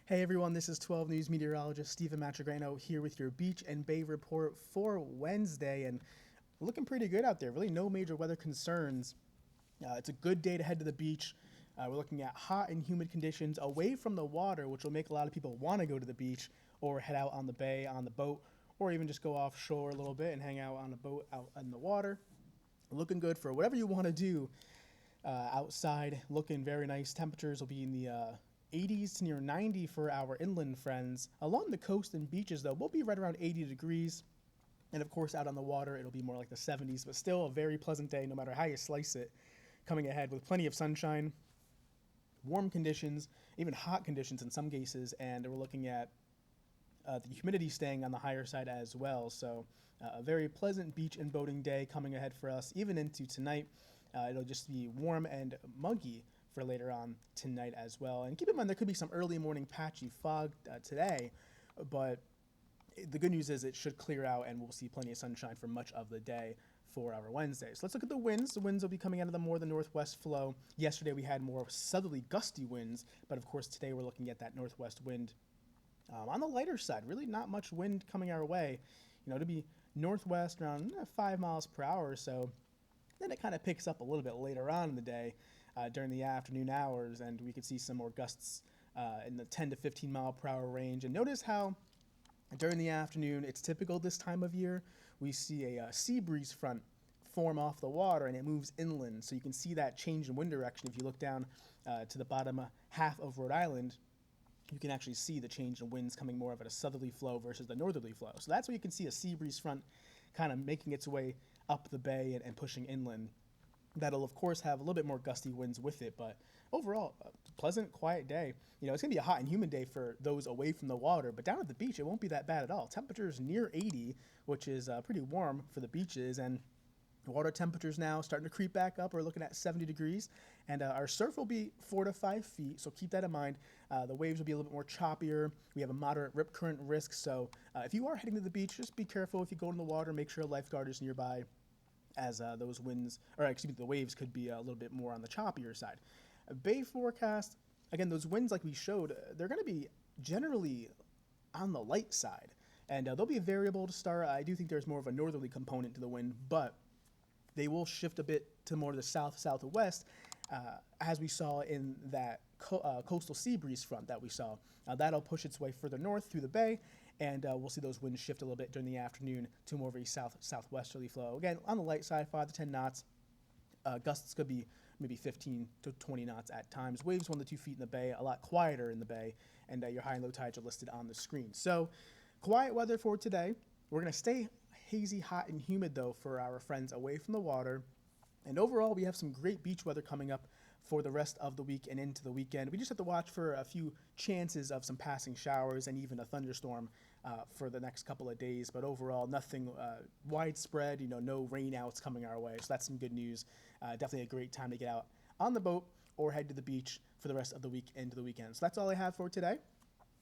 Hey everyone, this is 12 News meteorologist Stephen Matregrano here with your beach and bay report for Wednesday, and looking pretty good out there. Really no major weather concerns. It's a good day to head to the beach. We're looking at hot and humid conditions away from the water, which will make a lot of people want to go to the beach or head out on the bay on the boat, or even just go offshore a little bit and hang out on a boat out in the water. Looking good for whatever you want to do outside. Looking very nice. Temperatures will be in the 80s to near 90 for our inland friends. Along the coast and beaches, though, we'll be right around 80 degrees. And of course, out on the water, it'll be more like the 70s, but still a very pleasant day no matter how you slice it. Coming ahead with plenty of sunshine, warm conditions, even hot conditions in some cases, and we're looking at the humidity staying on the higher side as well. So a very pleasant beach and boating day coming ahead for us, even into tonight. It'll just be warm and muggy for later on tonight as well. And keep in mind, there could be some early morning patchy fog today, but the good news is it should clear out and we'll see plenty of sunshine for much of the day for our Wednesday. So let's look at the winds. The winds will be coming out of the more the northwest flow. Yesterday we had more southerly gusty winds, but of course today we're looking at that northwest wind. On the lighter side, really not much wind coming our way. To be northwest around 5 miles per hour or so. Then it kind of picks up a little bit later on in the day during the afternoon hours, and we could see some more gusts in the 10 to 15 mile per hour range. And notice how during the afternoon, it's typical this time of year, we see a sea breeze front form off the water and it moves inland. So you can see that change in wind direction. If you look down to the bottom half of Rhode Island, you can actually see the change in winds coming more of a southerly flow versus the northerly flow. So that's where you can see a sea breeze front kind of making its way up the bay and pushing inland. That'll, of course, have a little bit more gusty winds with it, but overall, a pleasant, quiet day. It's going to be a hot and humid day for those away from the water, but down at the beach, it won't be that bad at all. Temperatures near 80, which is pretty warm for the beaches, and water temperatures now starting to creep back up. We're looking at 70 degrees, and our surf will be 4 to 5 feet, so keep that in mind. The waves will be a little bit more choppier. We have a moderate rip current risk, so if you are heading to the beach, just be careful if you go in the water. Make sure a lifeguard is nearby, as those winds, the waves could be a little bit more on the choppier side. Bay forecast, again, those winds like we showed, they're going to be generally on the light side, and they'll be variable to start. I do think there's more of a northerly component to the wind, but they will shift a bit to more to the south-southwest, as we saw in that coastal sea breeze front that we saw. That'll push its way further north through the bay, and we'll see those winds shift a little bit during the afternoon to more of a south-southwesterly flow. Again, on the light side, 5 to 10 knots. Gusts could be maybe 15 to 20 knots at times. Waves 1 to 2 feet in the bay, a lot quieter in the bay, and your high and low tides are listed on the screen. So, quiet weather for today. We're going to stay hazy, hot, and humid, though, for our friends away from the water. And overall, we have some great beach weather coming up for the rest of the week and into the weekend. We just have to watch for a few chances of some passing showers and even a thunderstorm for the next couple of days. But overall, nothing widespread, no rainouts coming our way. So that's some good news. Definitely a great time to get out on the boat or head to the beach for the rest of the week into the weekend. So that's all I have for today.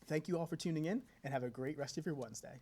Thank you all for tuning in, and have a great rest of your Wednesday.